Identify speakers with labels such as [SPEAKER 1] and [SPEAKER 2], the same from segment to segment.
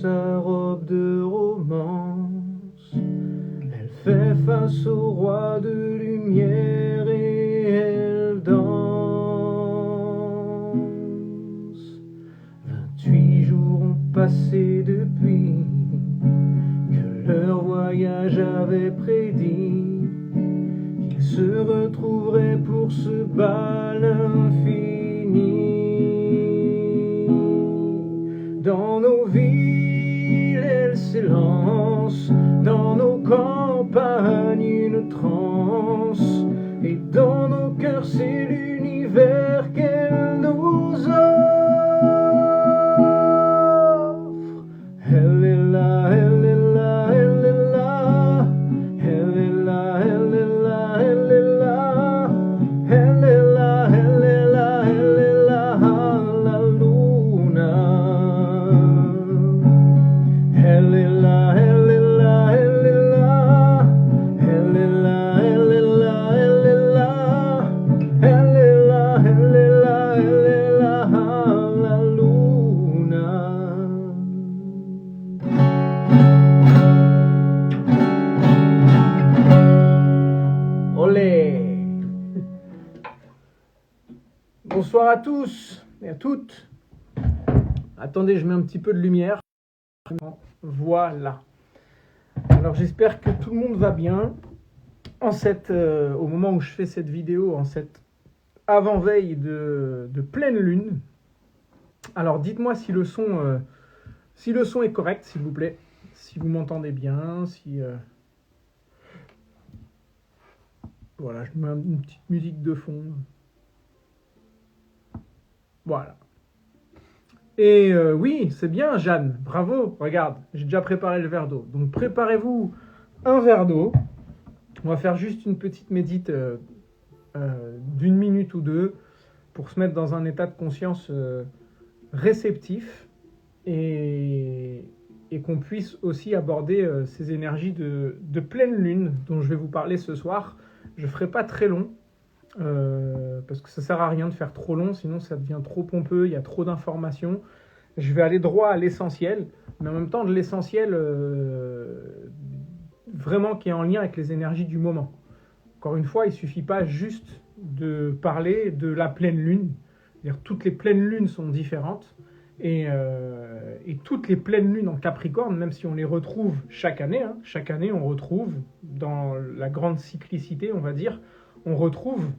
[SPEAKER 1] sa robe de romance. Elle fait face au roi de lumière et elle danse. 28 jours ont passé depuis que leur voyage avait prédit qu'ils se retrouveraient pour ce bal infini. Dans nos villes, elle s'élance, dans nos campagnes, une transe, et dans nos cœurs, c'est l'univers qu'elle nous offre. Elle est là, elle est là, elle est là, elle est là, elle est là, elle est là, elle est là, elle est là, elle est là, la luna. Elle est là, elle est là, elle est là, elle est là, elle est là, elle est là, elle est là, elle est là, elle est là, la luna. Olé! Bonsoir à tous et à toutes. Attendez, je mets un petit peu de lumière. Voilà. Alors j'espère que tout le monde va bien au moment où je fais cette vidéo, en cette avant-veille de pleine lune. Alors dites-moi si le son est correct, s'il vous plaît, si vous m'entendez bien, voilà, je mets une petite musique de fond. Voilà. Et oui, c'est bien, Jeanne, bravo, regarde, j'ai déjà préparé le verre d'eau. Donc préparez-vous un verre d'eau. On va faire juste une petite médite d'une minute ou deux pour se mettre dans un état de conscience réceptif et qu'on puisse aussi aborder ces énergies de pleine lune dont je vais vous parler ce soir. Je ne ferai pas très long. Parce que ça sert à rien de faire trop long, sinon ça devient trop pompeux, il y a trop d'informations. Je vais aller droit à l'essentiel, mais en même temps de l'essentiel vraiment qui est en lien avec les énergies du moment. Encore une fois, il ne suffit pas juste de parler de la pleine lune. C'est-à-dire, toutes les pleines lunes sont différentes et toutes les pleines lunes en Capricorne, même si on les retrouve chaque année, on retrouve dans la grande cyclicité, on va dire, on retrouve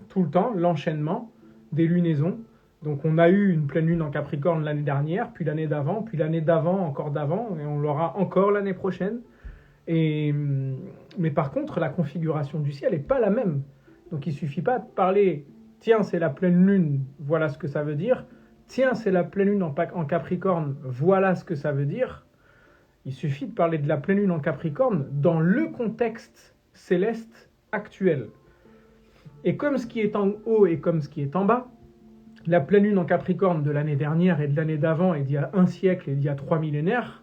[SPEAKER 1] tout le temps l'enchaînement des lunaisons. Donc on a eu une pleine lune en Capricorne l'année dernière, puis l'année d'avant, encore d'avant, et on l'aura encore l'année prochaine. Mais par contre, la configuration du ciel n'est pas la même. Donc il ne suffit pas de parler « Tiens, c'est la pleine lune, voilà ce que ça veut dire. Tiens, c'est la pleine lune en Capricorne, voilà ce que ça veut dire. » Il suffit de parler de la pleine lune en Capricorne dans le contexte céleste actuel. Et comme ce qui est en haut et comme ce qui est en bas, la pleine lune en Capricorne de l'année dernière et de l'année d'avant et d'il y a un siècle et d'il y a 3 millénaires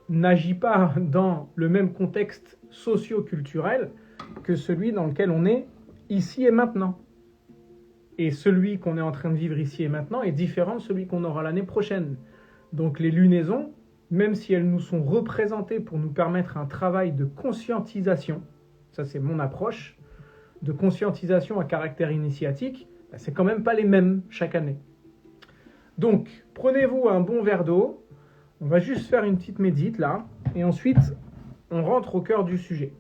[SPEAKER 1] n'agit pas dans le même contexte socio-culturel que celui dans lequel on est ici et maintenant. Et celui qu'on est en train de vivre ici et maintenant est différent de celui qu'on aura l'année prochaine. Donc les lunaisons, même si elles nous sont représentées pour nous permettre un travail de conscientisation, ça c'est mon approche, de conscientisation à caractère initiatique, c'est quand même pas les mêmes chaque année. Donc, prenez-vous un bon verre d'eau, on va juste faire une petite médite là, et ensuite, on rentre au cœur du sujet.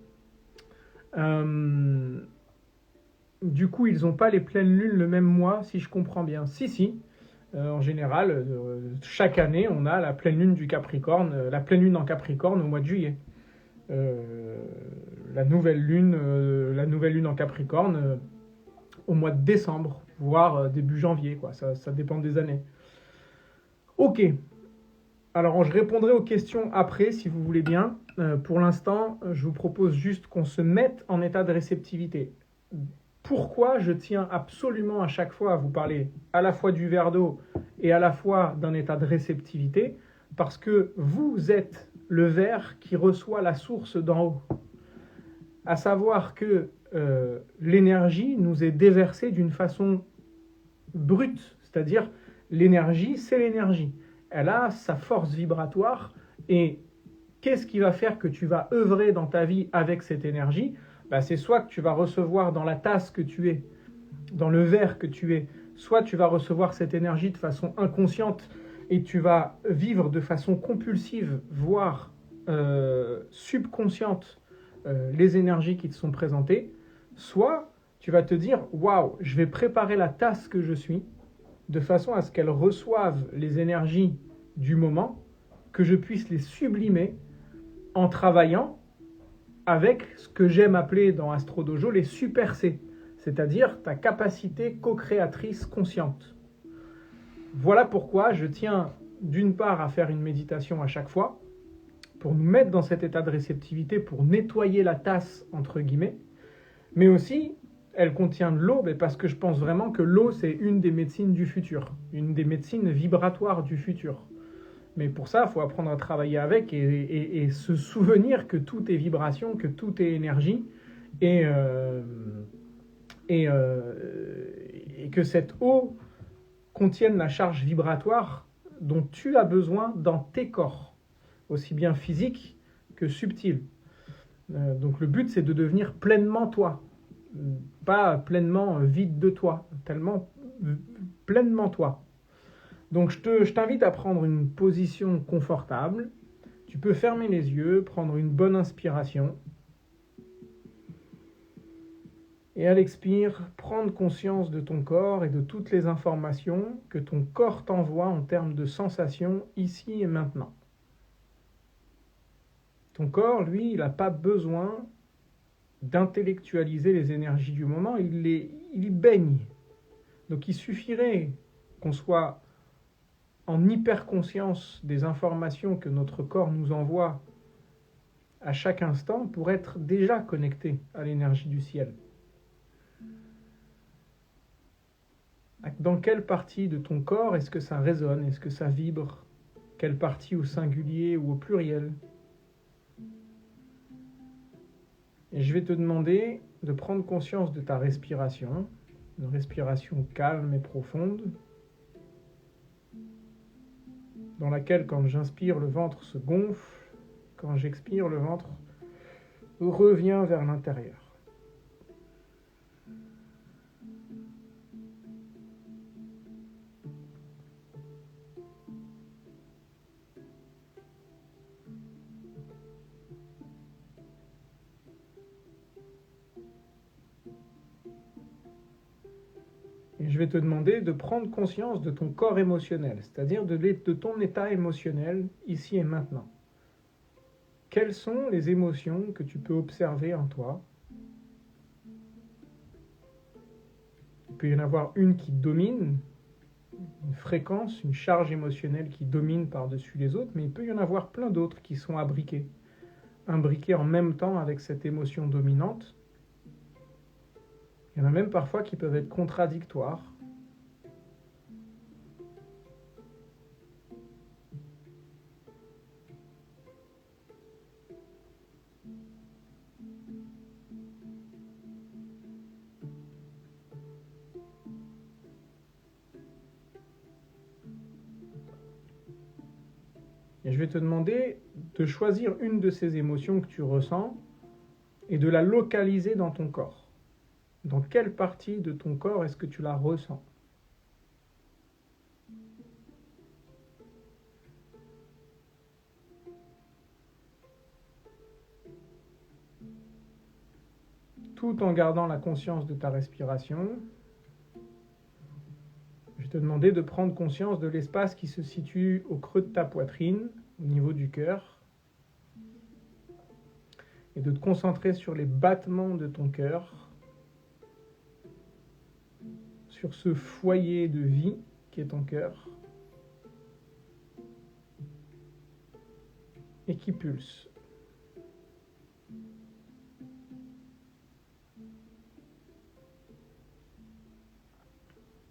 [SPEAKER 1] Du coup, ils n'ont pas les pleines lunes le même mois, si je comprends bien. Si. En général, chaque année, on a la pleine lune du Capricorne, la pleine lune en Capricorne au mois de juillet. La nouvelle lune en Capricorne au mois de décembre, voire début janvier, quoi. Ça dépend des années. Ok. Alors, je répondrai aux questions après, si vous voulez bien. Pour l'instant, je vous propose juste qu'on se mette en état de réceptivité. Pourquoi je tiens absolument à chaque fois à vous parler à la fois du verre d'eau et à la fois d'un état de réceptivité? Parce que vous êtes le verre qui reçoit la source d'en haut. À savoir que l'énergie nous est déversée d'une façon brute, c'est-à-dire l'énergie, c'est l'énergie. elle a sa force vibratoire. Et qu'est-ce qui va faire que tu vas œuvrer dans ta vie avec cette énergie? C'est soit que tu vas recevoir dans la tasse que tu es, dans le verre que tu es, soit tu vas recevoir cette énergie de façon inconsciente et tu vas vivre de façon compulsive, voire subconsciente, les énergies qui te sont présentées, soit tu vas te dire « Waouh, je vais préparer la tasse que je suis de façon à ce qu'elle reçoive les énergies du moment, que je puisse les sublimer en travaillant avec ce que j'aime appeler dans Astro Dojo les super C, c'est-à-dire ta capacité co-créatrice consciente. » Voilà pourquoi je tiens d'une part à faire une méditation à chaque fois, pour nous mettre dans cet état de réceptivité, pour nettoyer la tasse, entre guillemets, mais aussi, elle contient de l'eau, parce que je pense vraiment que l'eau, c'est une des médecines du futur, une des médecines vibratoires du futur. Mais pour ça, il faut apprendre à travailler avec et se souvenir que tout est vibration, que tout est énergie, et que cette eau contienne la charge vibratoire dont tu as besoin dans tes corps, aussi bien physique que subtil. Donc le but, c'est de devenir pleinement toi, pas pleinement vide de toi, tellement pleinement toi. Donc je t'invite à prendre une position confortable. Tu peux fermer les yeux, prendre une bonne inspiration. Et à l'expire, prendre conscience de ton corps et de toutes les informations que ton corps t'envoie en termes de sensations ici et maintenant. Ton corps, lui, il n'a pas besoin d'intellectualiser les énergies du moment, il y baigne. Donc il suffirait qu'on soit en hyper-conscience des informations que notre corps nous envoie à chaque instant pour être déjà connecté à l'énergie du ciel. Dans quelle partie de ton corps est-ce que ça résonne? Est-ce que ça vibre? Quelle partie au singulier ou au pluriel? Et je vais te demander de prendre conscience de ta respiration, une respiration calme et profonde, dans laquelle, quand j'inspire, le ventre se gonfle, quand j'expire, le ventre revient vers l'intérieur. Et je vais te demander de prendre conscience de ton corps émotionnel, c'est-à-dire de ton état émotionnel ici et maintenant. Quelles sont les émotions que tu peux observer en toi? Il peut y en avoir une qui domine, une fréquence, une charge émotionnelle qui domine par-dessus les autres, mais il peut y en avoir plein d'autres qui sont imbriquées en même temps avec cette émotion dominante. Il y en a même parfois qui peuvent être contradictoires. Et je vais te demander de choisir une de ces émotions que tu ressens et de la localiser dans ton corps. Dans quelle partie de ton corps est-ce que tu la ressens? Tout en gardant la conscience de ta respiration, je vais te demander de prendre conscience de l'espace qui se situe au creux de ta poitrine, au niveau du cœur, et de te concentrer sur les battements de ton cœur, sur ce foyer de vie qui est ton cœur, et qui pulse.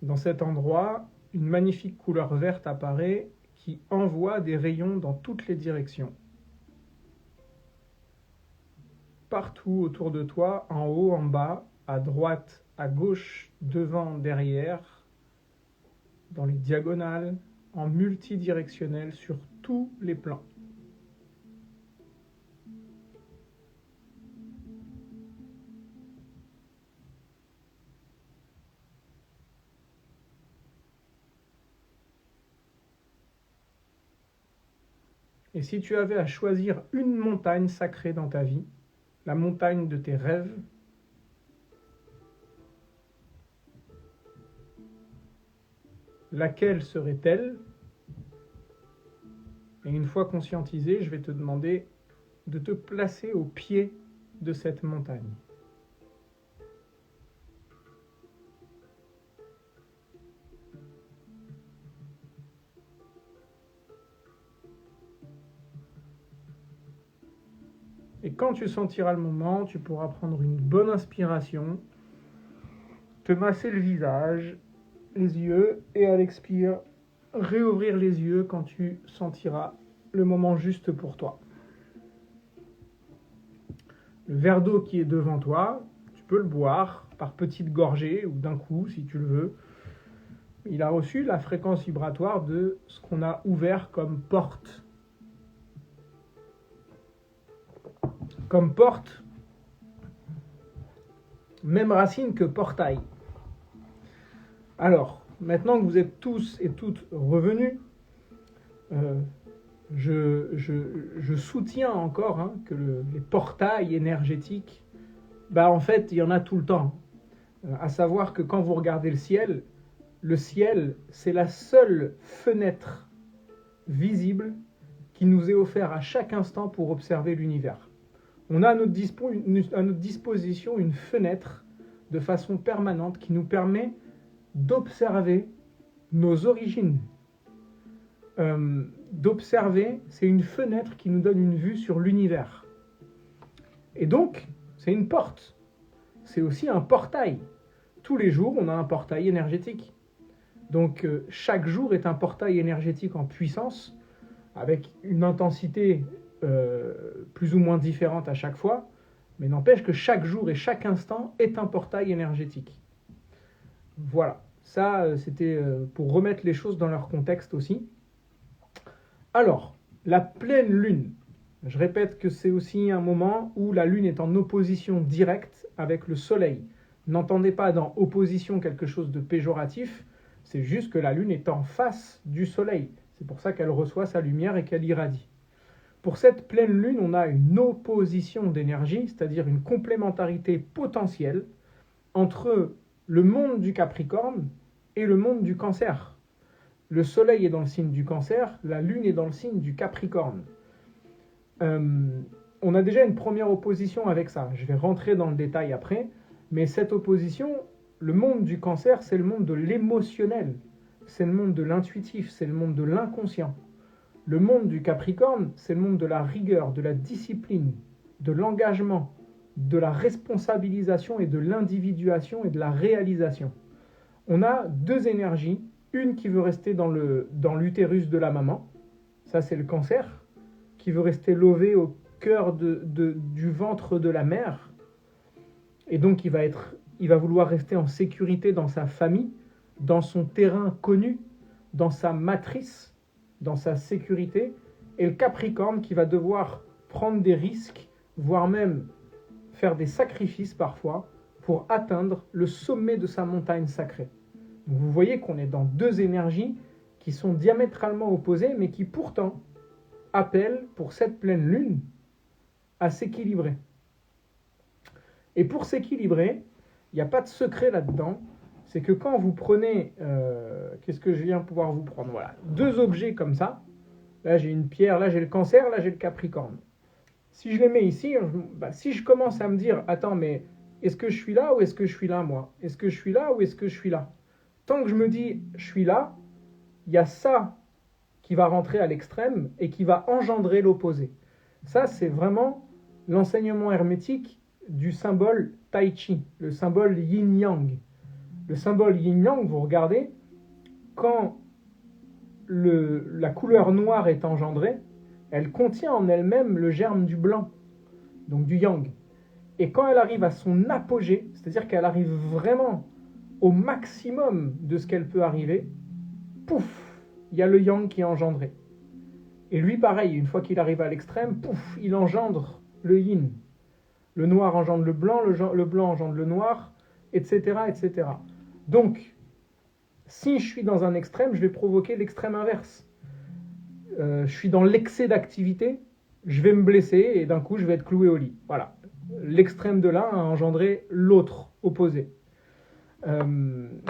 [SPEAKER 1] Dans cet endroit, une magnifique couleur verte apparaît qui envoie des rayons dans toutes les directions. Partout autour de toi, en haut, en bas, à droite, à gauche, devant, derrière, dans les diagonales, en multidirectionnel sur tous les plans. Et si tu avais à choisir une montagne sacrée dans ta vie, la montagne de tes rêves, laquelle serait-elle? Et une fois conscientisé, je vais te demander de te placer au pied de cette montagne. Et quand tu sentiras le moment, tu pourras prendre une bonne inspiration, te masser le visage, les yeux, et à l'expire, réouvrir les yeux quand tu sentiras le moment juste pour toi. Le verre d'eau qui est devant toi, tu peux le boire par petites gorgées ou d'un coup si tu le veux. Il a reçu la fréquence vibratoire de ce qu'on a ouvert comme porte. Comme porte, même racine que portail. Alors, maintenant que vous êtes tous et toutes revenus, je soutiens encore que les portails énergétiques, en fait, il y en a tout le temps. À savoir que quand vous regardez le ciel, c'est la seule fenêtre visible qui nous est offerte à chaque instant pour observer l'univers. On a à notre disposition une fenêtre de façon permanente qui nous permet d'observer nos origines. D'observer, c'est une fenêtre qui nous donne une vue sur l'univers. Et donc, c'est une porte. C'est aussi un portail. Tous les jours, on a un portail énergétique. Donc, chaque jour est un portail énergétique en puissance, avec une intensité plus ou moins différente à chaque fois, mais n'empêche que chaque jour et chaque instant est un portail énergétique. Voilà, ça c'était pour remettre les choses dans leur contexte aussi. Alors, la pleine lune, je répète que c'est aussi un moment où la lune est en opposition directe avec le soleil. N'entendez pas dans opposition quelque chose de péjoratif, c'est juste que la lune est en face du soleil. C'est pour ça qu'elle reçoit sa lumière et qu'elle irradie. Pour cette pleine lune, on a une opposition d'énergie, c'est-à-dire une complémentarité potentielle entre le monde du Capricorne et le monde du Cancer. Le soleil est dans le signe du Cancer, la lune est dans le signe du Capricorne. On a déjà une première opposition avec ça. Je vais rentrer dans le détail après, mais cette opposition, le monde du Cancer, c'est le monde de l'émotionnel, c'est le monde de l'intuitif, c'est le monde de l'inconscient. Le monde du Capricorne, c'est le monde de la rigueur, de la discipline, de l'engagement, de la responsabilisation et de l'individuation et de la réalisation. On a deux énergies, une qui veut rester dans l'utérus de la maman, ça c'est le Cancer, qui veut rester lové au cœur du ventre de la mère, et donc il va vouloir rester en sécurité dans sa famille, dans son terrain connu, dans sa matrice, dans sa sécurité, et le Capricorne qui va devoir prendre des risques, voire même faire des sacrifices parfois, pour atteindre le sommet de sa montagne sacrée. Donc vous voyez qu'on est dans deux énergies qui sont diamétralement opposées, mais qui pourtant appellent pour cette pleine lune à s'équilibrer. Et pour s'équilibrer, il n'y a pas de secret là-dedans, c'est que quand vous prenez, qu'est-ce que je viens pouvoir vous prendre? Voilà, deux objets comme ça. Là, j'ai une pierre, là, j'ai le Cancer, là, j'ai le Capricorne. Si je les mets ici, si je commence à me dire, attends, mais est-ce que je suis là ou est-ce que je suis là, moi? Est-ce que je suis là ou est-ce que je suis là? Tant que je me dis, je suis là, il y a ça qui va rentrer à l'extrême et qui va engendrer l'opposé. Ça, c'est vraiment l'enseignement hermétique du symbole Tai Chi, le symbole Yin-Yang. Le symbole yin-yang, vous regardez, quand la couleur noire est engendrée, elle contient en elle-même le germe du blanc, donc du yang. Et quand elle arrive à son apogée, c'est-à-dire qu'elle arrive vraiment au maximum de ce qu'elle peut arriver, pouf, il y a le yang qui est engendré. Et lui, pareil, une fois qu'il arrive à l'extrême, pouf, il engendre le yin. Le noir engendre le blanc engendre le noir, etc., etc. Donc, si je suis dans un extrême, je vais provoquer l'extrême inverse. Je suis dans l'excès d'activité, je vais me blesser et d'un coup, je vais être cloué au lit. Voilà. L'extrême de l'un a engendré l'autre opposé.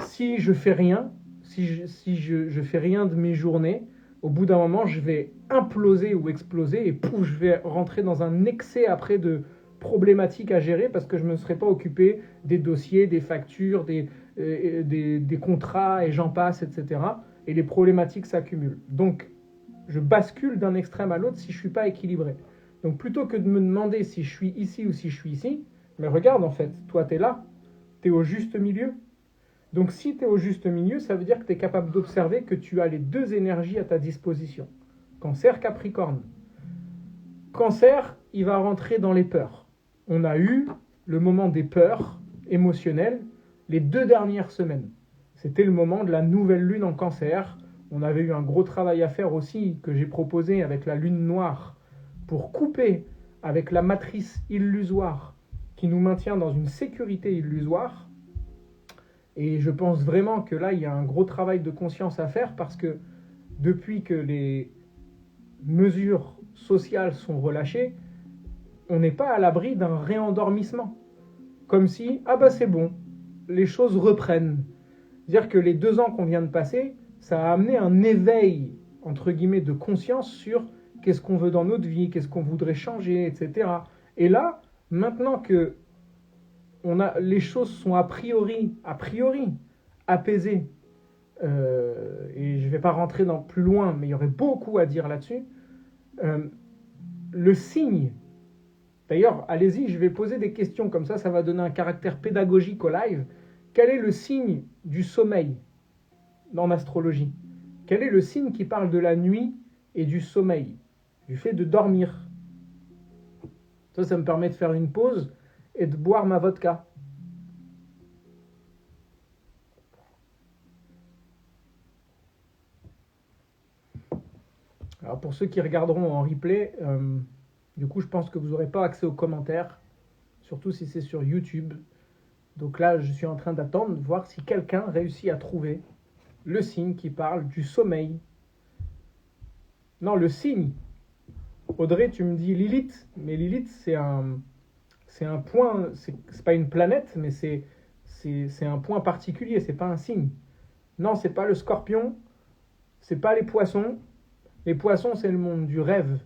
[SPEAKER 1] Si je fais rien, si je fais rien de mes journées, au bout d'un moment, je vais imploser ou exploser et pouf, je vais rentrer dans un excès après de problématiques à gérer parce que je ne me serais pas occupé des dossiers, des factures, des contrats et j'en passe, etc. Et les problématiques s'accumulent. Donc, je bascule d'un extrême à l'autre si je ne suis pas équilibré. Donc, plutôt que de me demander si je suis ici ou si je suis ici, mais regarde en fait, toi tu es là, tu es au juste milieu. Donc si tu es au juste milieu, ça veut dire que tu es capable d'observer que tu as les deux énergies à ta disposition. Cancer, Capricorne. Cancer, il va rentrer dans les peurs. On a eu le moment des peurs émotionnelles les 2 dernières semaines. C'était le moment de la nouvelle lune en Cancer. On avait eu un gros travail à faire aussi que j'ai proposé avec la lune noire pour couper avec la matrice illusoire qui nous maintient dans une sécurité illusoire. Et je pense vraiment que là, il y a un gros travail de conscience à faire parce que depuis que les mesures sociales sont relâchées, on n'est pas à l'abri d'un réendormissement. Comme si, ah bah c'est bon, les choses reprennent. C'est-à-dire que les 2 ans qu'on vient de passer, ça a amené un éveil, entre guillemets, de conscience sur qu'est-ce qu'on veut dans notre vie, qu'est-ce qu'on voudrait changer, etc. Et là, maintenant que les choses sont a priori apaisées, et je ne vais pas rentrer plus loin, mais il y aurait beaucoup à dire là-dessus, le signe, d'ailleurs, allez-y, je vais poser des questions, comme ça va donner un caractère pédagogique au live. Quel est le signe du sommeil en astrologie? Quel est le signe qui parle de la nuit et du sommeil, du fait de dormir? Ça me permet de faire une pause et de boire ma vodka. Alors pour ceux qui regarderont en replay, du coup je pense que vous n'aurez pas accès aux commentaires, surtout si c'est sur YouTube. Donc là je suis en train d'attendre, de voir si quelqu'un réussit à trouver le signe qui parle du sommeil. Non, le signe. Audrey, tu me dis Lilith, mais Lilith c'est un point, c'est pas une planète, mais c'est un point particulier, c'est pas un signe. Non, c'est pas le scorpion, c'est pas les poissons. Les poissons, c'est le monde du rêve.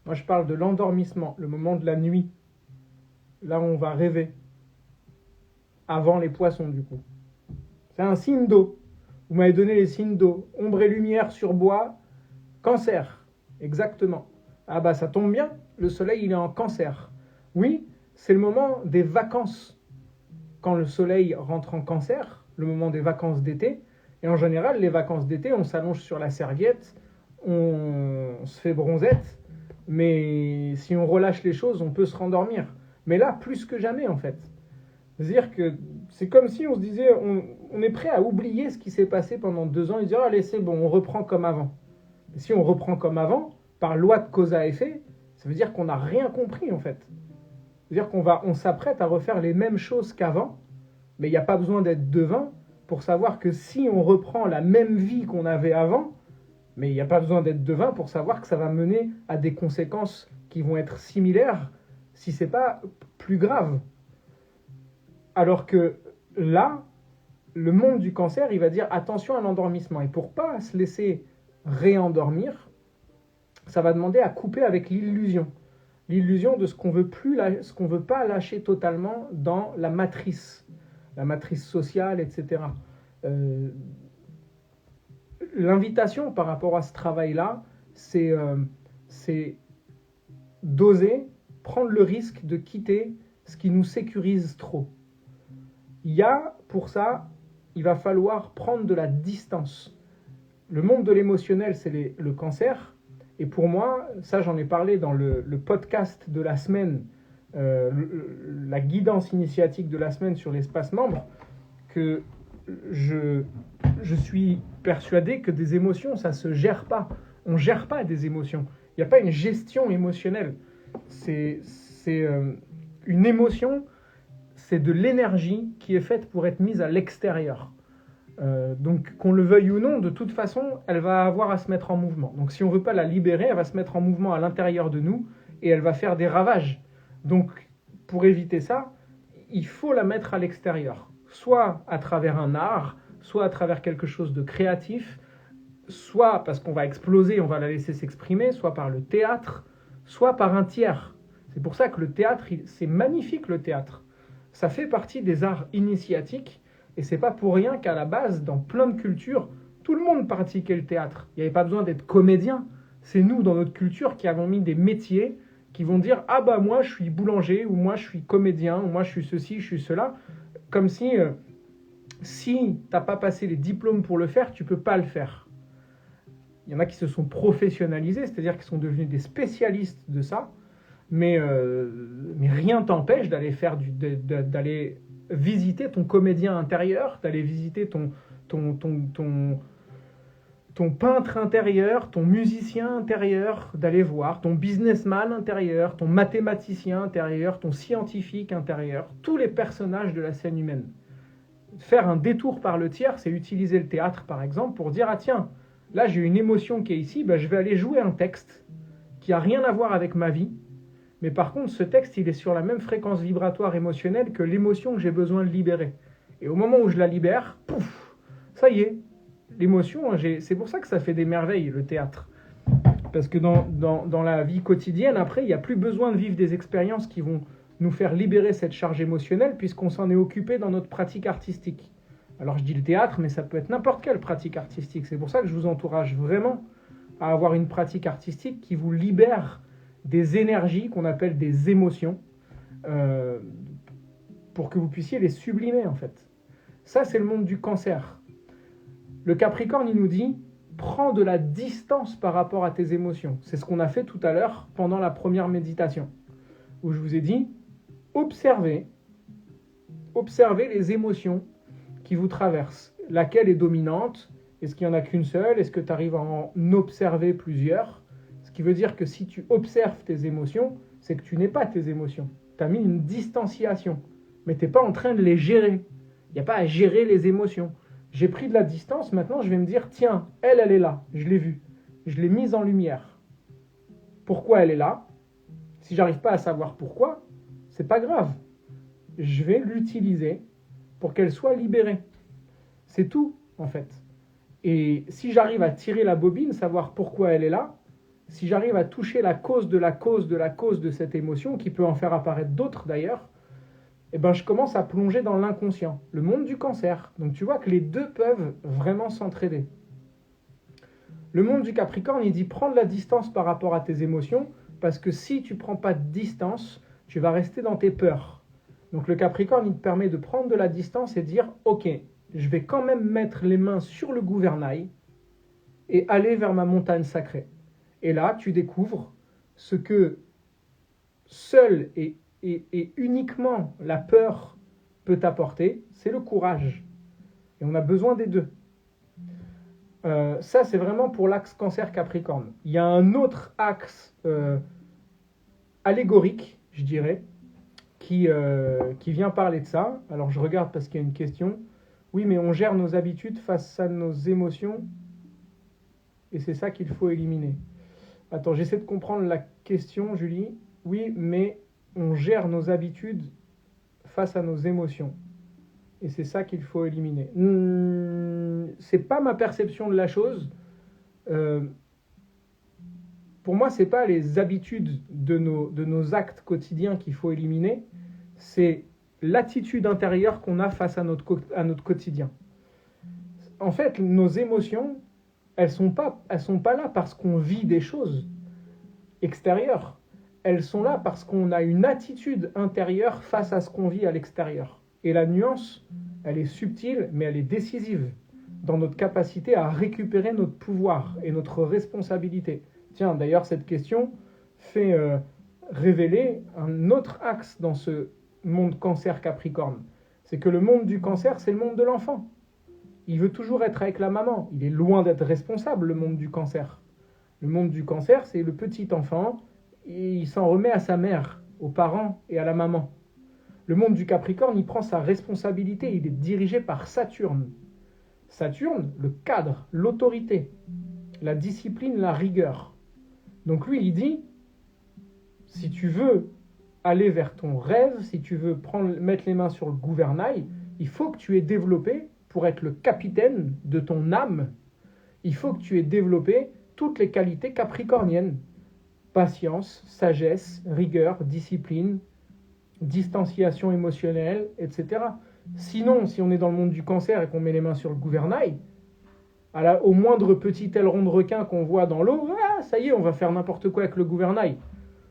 [SPEAKER 1] Moi, je parle de l'endormissement, le moment de la nuit. Là où on va rêver. Avant les poissons, du coup. C'est un signe d'eau. Vous m'avez donné les signes d'eau. Ombre et lumière sur bois. Cancer. Exactement. Ah bah ça tombe bien. Le soleil, il est en Cancer. Oui, c'est le moment des vacances. Quand le soleil rentre en Cancer, le moment des vacances d'été. Et en général, les vacances d'été, on s'allonge sur la serviette, on se fait bronzette, mais si on relâche les choses, on peut se rendormir. Mais là, plus que jamais, en fait. C'est-à-dire que c'est comme si on se disait, on est prêt à oublier ce qui s'est passé pendant 2 ans et dire, allez, c'est bon, on reprend comme avant. Et si on reprend comme avant, par loi de cause à effet, ça veut dire qu'on n'a rien compris, en fait. C'est-à-dire on s'apprête à refaire les mêmes choses qu'avant, mais il n'y a pas besoin d'être devin pour savoir que si on reprend la même vie qu'on avait avant, mais il n'y a pas besoin d'être devin pour savoir que ça va mener à des conséquences qui vont être similaires, si ce n'est pas plus grave. Alors que là, le monde du Cancer, il va dire attention à l'endormissement. Et pour ne pas se laisser réendormir, ça va demander à couper avec l'illusion. L'illusion de ce qu'on veut pas lâcher totalement dans la matrice sociale, etc. L'invitation par rapport à ce travail-là, c'est d'oser prendre le risque de quitter ce qui nous sécurise trop. Pour ça, il va falloir prendre de la distance. Le monde de l'émotionnel, c'est le Cancer. Et pour moi, ça j'en ai parlé dans le podcast de la semaine, la guidance initiatique de la semaine sur l'espace membre, que je suis persuadé que des émotions, ça se gère pas. On gère pas des émotions. Il n'y a pas une gestion émotionnelle. C'est une émotion, c'est de l'énergie qui est faite pour être mise à l'extérieur. Donc qu'on le veuille ou non, de toute façon, elle va avoir à se mettre en mouvement. Donc si on ne veut pas la libérer, elle va se mettre en mouvement à l'intérieur de nous et elle va faire des ravages. Donc pour éviter ça, il faut la mettre à l'extérieur. Soit à travers un art, soit à travers quelque chose de créatif, soit parce qu'on va exploser, on va la laisser s'exprimer, soit par le théâtre, soit par un tiers. C'est pour ça que le théâtre, c'est magnifique le théâtre. Ça fait partie des arts initiatiques et c'est pas pour rien qu'à la base, dans plein de cultures, tout le monde pratiquait le théâtre. Il n'y avait pas besoin d'être comédien. C'est nous, dans notre culture, qui avons mis des métiers qui vont dire « Ah bah moi, je suis boulanger » ou « Moi, je suis comédien » ou « Moi, je suis ceci, je suis cela ». Comme si tu n'as pas passé les diplômes pour le faire, tu ne peux pas le faire. Il y en a qui se sont professionnalisés, c'est-à-dire qui sont devenus des spécialistes de ça, mais rien t'empêche d'aller visiter ton comédien intérieur, d'aller visiter ton peintre intérieur, ton musicien intérieur, d'aller voir ton businessman intérieur, ton mathématicien intérieur, ton scientifique intérieur, tous les personnages de la scène humaine. Faire un détour par le tiers, c'est utiliser le théâtre par exemple pour dire « Ah tiens, là j'ai une émotion qui est ici, je vais aller jouer un texte qui n'a rien à voir avec ma vie, mais par contre ce texte il est sur la même fréquence vibratoire émotionnelle que l'émotion que j'ai besoin de libérer. Et au moment où je la libère, pouf, ça y est, l'émotion, c'est pour ça que ça fait des merveilles le théâtre. Parce que dans la vie quotidienne, après, il n'y a plus besoin de vivre des expériences qui vont nous faire libérer cette charge émotionnelle puisqu'on s'en est occupé dans notre pratique artistique. Alors je dis le théâtre, mais ça peut être n'importe quelle pratique artistique. C'est pour ça que je vous encourage vraiment à avoir une pratique artistique qui vous libère des énergies qu'on appelle des émotions pour que vous puissiez les sublimer en fait. Ça, c'est le monde du cancer. Le Capricorne, il nous dit « Prends de la distance par rapport à tes émotions ». C'est ce qu'on a fait tout à l'heure pendant la première méditation, où je vous ai dit « Observez les émotions qui vous traversent. Laquelle est dominante? Est-ce qu'il n'y en a qu'une seule? Est-ce que tu arrives à en observer plusieurs? » Ce qui veut dire que si tu observes tes émotions, c'est que tu n'es pas tes émotions. Tu as mis une distanciation, mais tu n'es pas en train de les gérer. Il n'y a pas à gérer les émotions. J'ai pris de la distance, maintenant je vais me dire, tiens, elle est là, je l'ai vue, je l'ai mise en lumière. Pourquoi elle est là? Si j'arrive pas à savoir pourquoi, c'est pas grave. Je vais l'utiliser pour qu'elle soit libérée. C'est tout, en fait. Et si j'arrive à tirer la bobine, savoir pourquoi elle est là, si j'arrive à toucher la cause de la cause de la cause de cette émotion, qui peut en faire apparaître d'autres d'ailleurs, eh ben, je commence à plonger dans l'inconscient, le monde du cancer. Donc tu vois que les deux peuvent vraiment s'entraider. Le monde du Capricorne, il dit prends de la distance par rapport à tes émotions, parce que si tu ne prends pas de distance, tu vas rester dans tes peurs. Donc le Capricorne, il te permet de prendre de la distance et de dire ok, je vais quand même mettre les mains sur le gouvernail et aller vers ma montagne sacrée. Et là, tu découvres ce que seul et uniquement la peur peut t'apporter, c'est le courage. Et on a besoin des deux. Ça, c'est vraiment pour l'axe cancer-capricorne. Il y a un autre axe allégorique, je dirais, qui vient parler de ça. Alors, je regarde parce qu'il y a une question. Oui, mais on gère nos habitudes face à nos émotions et c'est ça qu'il faut éliminer. Attends, j'essaie de comprendre la question, Julie. Oui, mais on gère nos habitudes face à nos émotions. Et c'est ça qu'il faut éliminer. C'est pas ma perception de la chose. Pour moi, c'est pas les habitudes de nos actes quotidiens qu'il faut éliminer. C'est l'attitude intérieure qu'on a face à notre quotidien. En fait, nos émotions, elles sont pas là parce qu'on vit des choses extérieures. Elles sont là parce qu'on a une attitude intérieure face à ce qu'on vit à l'extérieur. Et la nuance, elle est subtile, mais elle est décisive dans notre capacité à récupérer notre pouvoir et notre responsabilité. Tiens, d'ailleurs, cette question fait révéler un autre axe dans ce monde cancer-capricorne. C'est que le monde du cancer, c'est le monde de l'enfant. il veut toujours être avec la maman. Il est loin d'être responsable, le monde du Cancer. Le monde du Cancer, c'est le petit enfant, et il s'en remet à sa mère, aux parents et à la maman. Le monde du Capricorne, il prend sa responsabilité, il est dirigé par Saturne. Saturne, le cadre, l'autorité, la discipline, la rigueur. Donc lui, il dit, si tu veux aller vers ton rêve, si tu veux mettre les mains sur le gouvernail, il faut que tu aies développé, pour être le capitaine de ton âme, il faut que tu aies développé toutes les qualités capricorniennes. Patience, sagesse, rigueur, discipline, distanciation émotionnelle, etc. Sinon, si on est dans le monde du Cancer et qu'on met les mains sur le gouvernail, au moindre petit aileron de requin qu'on voit dans l'eau, ça y est, on va faire n'importe quoi avec le gouvernail.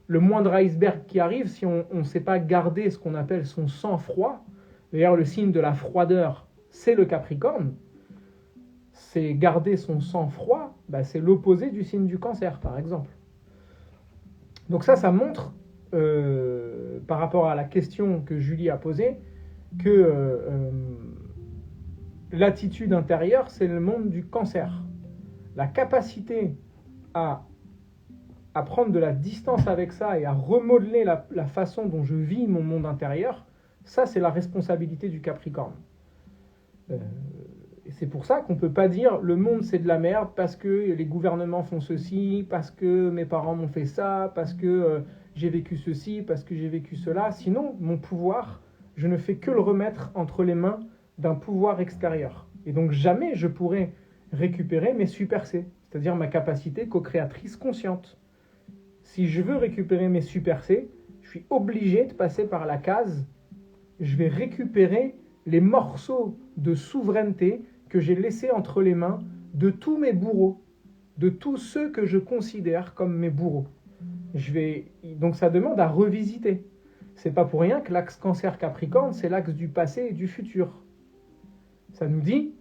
[SPEAKER 1] Le moindre iceberg qui arrive, si on ne sait pas garder ce qu'on appelle son sang-froid, d'ailleurs le signe de la froideur, c'est le Capricorne, c'est garder son sang-froid, c'est l'opposé du signe du Cancer, par exemple. Donc ça montre, par rapport à la question que Julie a posée, que l'attitude intérieure, c'est le monde du Cancer. La capacité à prendre de la distance avec ça et à remodeler la façon dont je vis mon monde intérieur, ça, c'est la responsabilité du Capricorne. Et c'est pour ça qu'on ne peut pas dire le monde c'est de la merde parce que les gouvernements font ceci, parce que mes parents m'ont fait ça, parce que j'ai vécu ceci, parce que j'ai vécu cela. Sinon, mon pouvoir, je ne fais que le remettre entre les mains d'un pouvoir extérieur. Et donc jamais je pourrai récupérer mes super C, c'est-à-dire ma capacité co-créatrice consciente. Si je veux récupérer mes super C, je suis obligé de passer par la case, je vais récupérer les morceaux de souveraineté que j'ai laissés entre les mains de tous mes bourreaux, de tous ceux que je considère comme mes bourreaux. Donc ça demande à revisiter. C'est pas pour rien que l'axe Cancer-Capricorne, c'est l'axe du passé et du futur. Ça nous dit,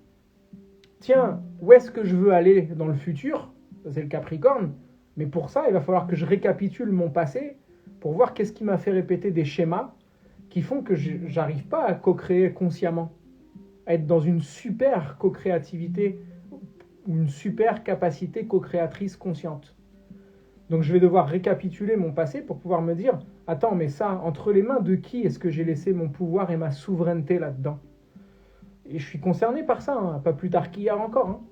[SPEAKER 1] tiens, où est-ce que je veux aller dans le futur? Ça, c'est le Capricorne. Mais pour ça, il va falloir que je récapitule mon passé pour voir qu'est-ce qui m'a fait répéter des schémas qui font que j'arrive pas à co-créer consciemment, à être dans une super co-créativité, une super capacité co-créatrice consciente. Donc je vais devoir récapituler mon passé pour pouvoir me dire, attends, mais ça, entre les mains de qui est-ce que j'ai laissé mon pouvoir et ma souveraineté là-dedans? Et je suis concerné par ça, pas plus tard qu'hier encore,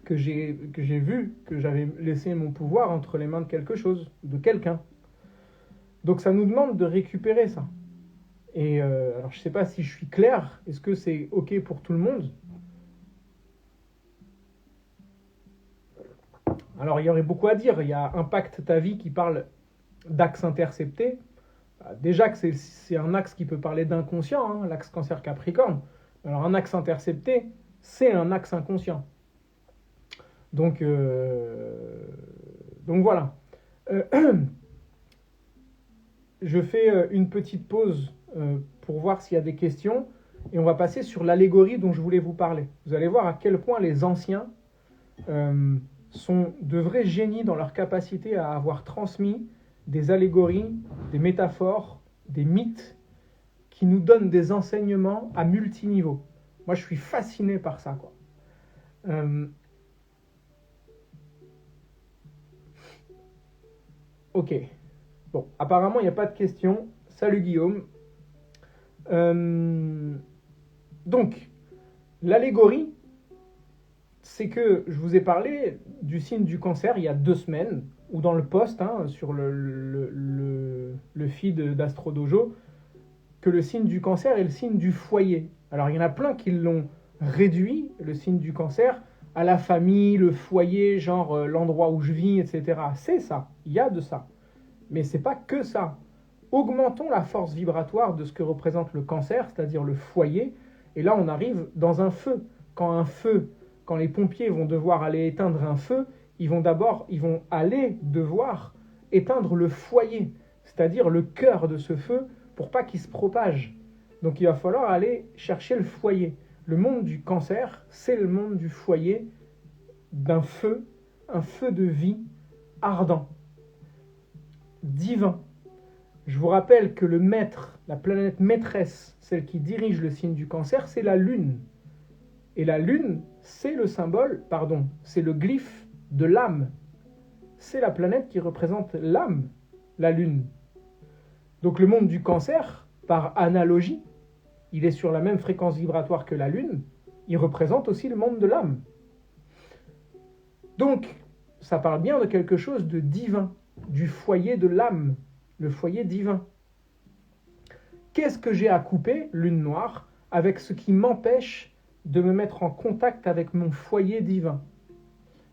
[SPEAKER 1] que j'ai vu que j'avais laissé mon pouvoir entre les mains de quelque chose, de quelqu'un. Donc ça nous demande de récupérer ça. Et alors je ne sais pas si je suis clair, est-ce que c'est OK pour tout le monde? Alors il y aurait beaucoup à dire, il y a Impact ta vie qui parle d'axe intercepté. Déjà que c'est un axe qui peut parler d'inconscient, l'axe Cancer-Capricorne. Alors un axe intercepté, c'est un axe inconscient. Donc voilà. Je fais une petite pause pour voir s'il y a des questions et on va passer sur l'allégorie dont je voulais vous parler. Vous allez voir à quel point les anciens sont de vrais génies dans leur capacité à avoir transmis des allégories, des métaphores, des mythes qui nous donnent des enseignements à multiniveaux. Moi, je suis fasciné par ça, quoi. Ok. Bon, apparemment, il n'y a pas de questions. Salut Guillaume. Donc, l'allégorie, c'est que je vous ai parlé du signe du Cancer il y a 2 semaines, ou dans le post, sur le feed d'Astro Dojo, que le signe du Cancer est le signe du foyer. Alors, il y en a plein qui l'ont réduit, le signe du Cancer, à la famille, le foyer, genre l'endroit où je vis, etc. C'est ça, il y a de ça. Mais c'est pas que ça. Augmentons la force vibratoire de ce que représente le Cancer, c'est-à-dire le foyer, et là on arrive dans un feu. Quand les pompiers vont devoir aller éteindre un feu, ils vont aller devoir éteindre le foyer, c'est-à-dire le cœur de ce feu, pour pas qu'il se propage. Donc il va falloir aller chercher le foyer. Le monde du Cancer, c'est le monde du foyer, d'un feu, un feu de vie ardent, divin. Je vous rappelle que le maître, la planète maîtresse, celle qui dirige le signe du Cancer, c'est la Lune. Et la lune, c'est c'est le glyphe de l'âme. C'est la planète qui représente l'âme, la lune. Donc le monde du Cancer, par analogie, il est sur la même fréquence vibratoire que la lune, il représente aussi le monde de l'âme. Donc, ça parle bien de quelque chose de divin, du foyer de l'âme, le foyer divin. Qu'est-ce que j'ai à couper, lune noire, avec ce qui m'empêche de me mettre en contact avec mon foyer divin?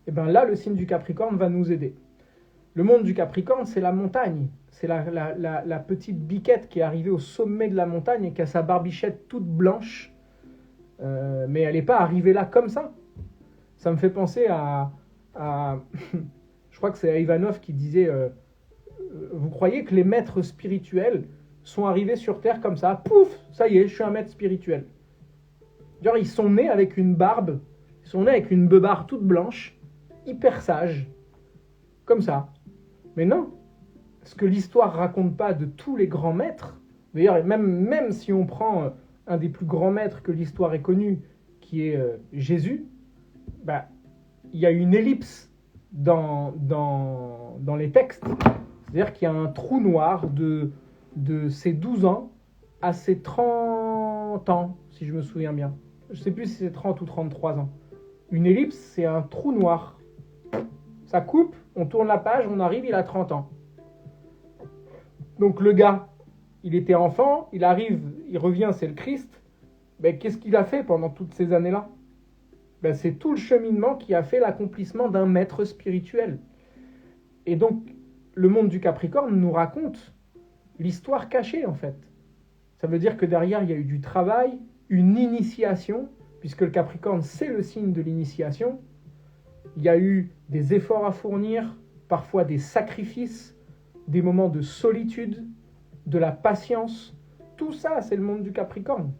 [SPEAKER 1] Et bien là, le signe du Capricorne va nous aider. Le monde du Capricorne, c'est la montagne. C'est la petite biquette qui est arrivée au sommet de la montagne et qui a sa barbichette toute blanche. Mais elle n'est pas arrivée là comme ça. Ça me fait penser à je crois que c'est Ivanov qui disait vous croyez que les maîtres spirituels sont arrivés sur Terre comme ça, pouf, ça y est, je suis un maître spirituel. Genre, ils sont nés avec une barbe, ils sont nés avec une beubare toute blanche, hyper sage, comme ça. Mais non, ce que l'histoire raconte pas de tous les grands maîtres, d'ailleurs, même si on prend un des plus grands maîtres que l'histoire ait connu, qui est Jésus, bah, il y a une ellipse dans les textes. C'est-à-dire qu'il y a un trou noir de ses 12 ans à ses 30 ans, si je me souviens bien. Je ne sais plus si c'est 30 ou 33 ans. Une ellipse, c'est un trou noir. Ça coupe, on tourne la page, on arrive, il a 30 ans. Donc le gars, il était enfant, il arrive, il revient, c'est le Christ. Ben, qu'est-ce qu'il a fait pendant toutes ces années-là? Ben, c'est tout le cheminement qui a fait l'accomplissement d'un maître spirituel. Et donc, le monde du Capricorne nous raconte l'histoire cachée, en fait. Ça veut dire que derrière, il y a eu du travail, une initiation, puisque le Capricorne, c'est le signe de l'initiation. Il y a eu des efforts à fournir, parfois des sacrifices, des moments de solitude, de la patience. Tout ça, c'est le monde du Capricorne.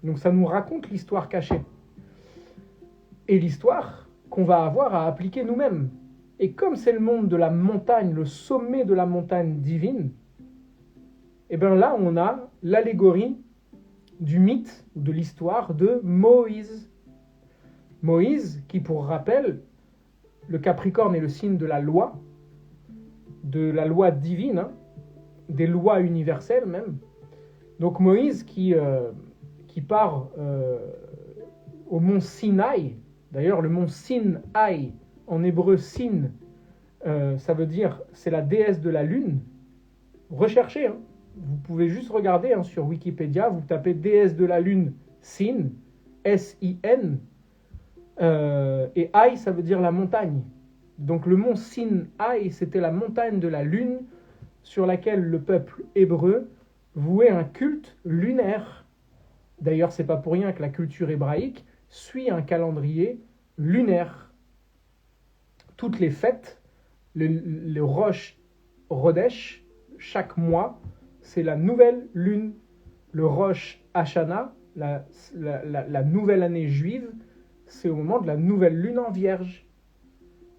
[SPEAKER 1] Donc ça nous raconte l'histoire cachée. Et l'histoire qu'on va avoir à appliquer nous-mêmes. Et comme c'est le monde de la montagne, le sommet de la montagne divine, et bien là, on a l'allégorie du mythe, de l'histoire de Moïse. Moïse, qui pour rappel, le Capricorne est le signe de la loi divine, hein, des lois universelles même. Donc Moïse qui part au mont Sinaï. D'ailleurs, le mont Sinaï, en hébreu Sin, ça veut dire c'est la déesse de la lune. Recherchez, hein. Vous pouvez juste regarder hein, sur Wikipédia, vous tapez déesse de la lune Sin, S-I-N, et Aï, ça veut dire la montagne. Donc le mont Sinaï, c'était la montagne de la lune sur laquelle le peuple hébreu vouait un culte lunaire. D'ailleurs, c'est pas pour rien que la culture hébraïque suit un calendrier lunaire. Toutes les fêtes, le Rosh Chodesh, chaque mois, c'est la nouvelle lune. Le Rosh Hashanah, la nouvelle année juive, c'est au moment de la nouvelle lune en vierge.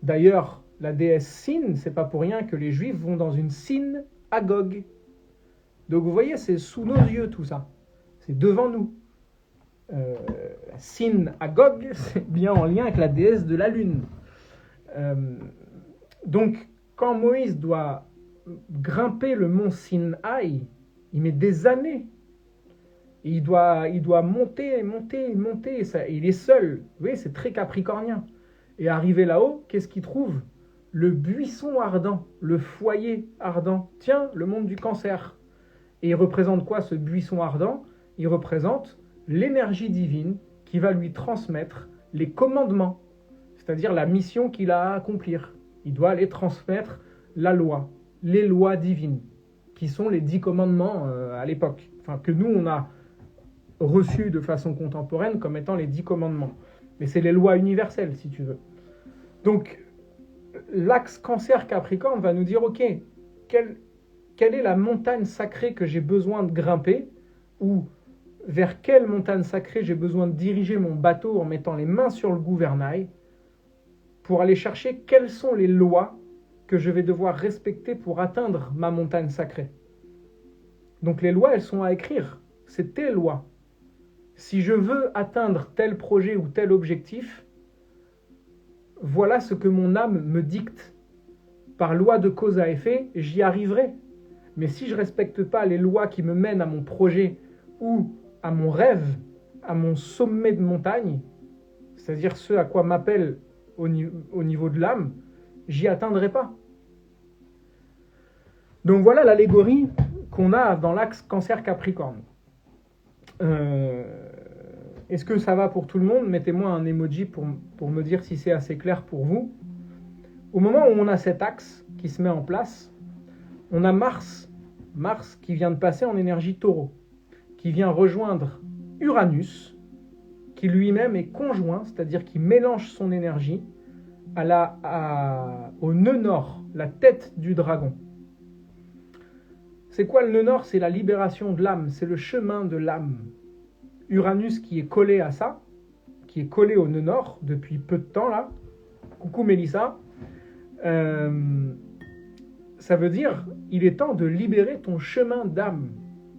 [SPEAKER 1] D'ailleurs, la déesse Sin, c'est pas pour rien que les juifs vont dans une synagogue. Donc vous voyez, c'est sous nos yeux tout ça. C'est devant nous. La synagogue, c'est bien en lien avec la déesse de la lune. Donc, quand Moïse doit grimper le mont Sinaï, il met des années. Et il doit monter. Ça, il est seul. Vous voyez, c'est très capricornien. Et arrivé là-haut, qu'est-ce qu'il trouve? Le buisson ardent, le foyer ardent. Tiens, le monde du Cancer. Et il représente quoi, ce buisson ardent? Il représente l'énergie divine qui va lui transmettre les commandements, c'est-à-dire la mission qu'il a à accomplir. Il doit aller transmettre la loi, les lois divines, qui sont les 10 commandements à l'époque, enfin que nous on a reçus de façon contemporaine comme étant les 10 commandements. Mais c'est les lois universelles, si tu veux. Donc, l'axe Cancer-Capricorne va nous dire, ok, quelle est la montagne sacrée que j'ai besoin de grimper, ou vers quelle montagne sacrée j'ai besoin de diriger mon bateau en mettant les mains sur le gouvernail, pour aller chercher quelles sont les lois que je vais devoir respecter pour atteindre ma montagne sacrée. Donc les lois, elles sont à écrire. C'est tes lois. Si je veux atteindre tel projet ou tel objectif, voilà ce que mon âme me dicte. Par loi de cause à effet, j'y arriverai. Mais si je ne respecte pas les lois qui me mènent à mon projet ou à mon rêve, à mon sommet de montagne, c'est-à-dire ce à quoi m'appelle au niveau de l'âme, j'y atteindrai pas. Donc voilà l'allégorie qu'on a dans l'axe Cancer-Capricorne. Est-ce que ça va pour tout le monde? Mettez-moi un emoji pour me dire si c'est assez clair pour vous. Au moment où on a cet axe qui se met en place, on a Mars qui vient de passer en énergie taureau, qui vient rejoindre Uranus, qui lui-même est conjoint, c'est-à-dire qui mélange son énergie au nœud nord, la tête du dragon. C'est quoi le nœud nord? C'est la libération de l'âme, c'est le chemin de l'âme. Uranus qui est collé à ça, qui est collé au nœud nord depuis peu de temps là. Coucou Mélissa. Ça veut dire, il est temps de libérer ton chemin d'âme.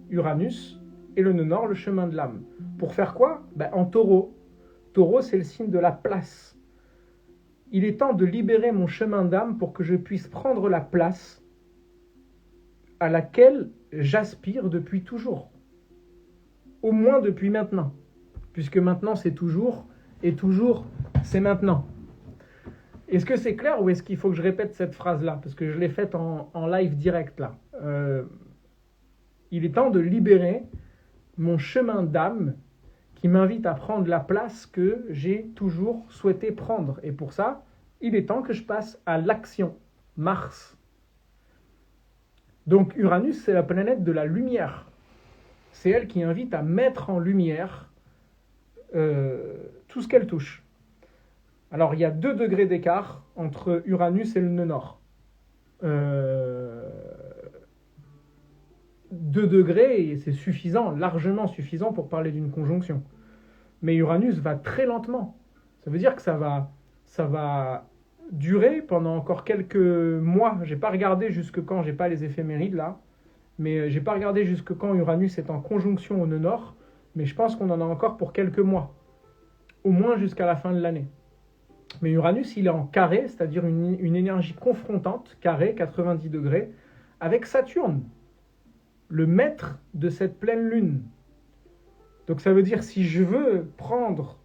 [SPEAKER 1] Uranus et le nœud nord, le chemin de l'âme. Pour faire quoi? En taureau. Taureau, c'est le signe de la place. Il est temps de libérer mon chemin d'âme pour que je puisse prendre la place à laquelle j'aspire depuis toujours. Au moins depuis maintenant. Puisque maintenant, c'est toujours, et toujours, c'est maintenant. Est-ce que c'est clair ou est-ce qu'il faut que je répète cette phrase-là? Parce que je l'ai faite en live direct là. Il est temps de libérer mon chemin d'âme qui m'invite à prendre la place que j'ai toujours souhaité prendre. Et pour ça, il est temps que je passe à l'action. Mars. Donc Uranus, c'est la planète de la lumière. C'est elle qui invite à mettre en lumière tout ce qu'elle touche. Alors, il y a 2 degrés d'écart entre Uranus et le nœud nord. 2 degrés, et c'est suffisant, largement suffisant pour parler d'une conjonction. Mais Uranus va très lentement. Ça veut dire que ça va durer pendant encore quelques mois. J'ai pas regardé jusque quand, j'ai pas les éphémérides là, mais j'ai pas regardé jusque quand Uranus est en conjonction au nœud nord, mais je pense qu'on en a encore pour quelques mois. Au moins jusqu'à la fin de l'année. Mais Uranus, il est en carré, c'est-à-dire une énergie confrontante, carré, 90 degrés, avec Saturne, le maître de cette pleine lune. Donc ça veut dire, si je veux prendre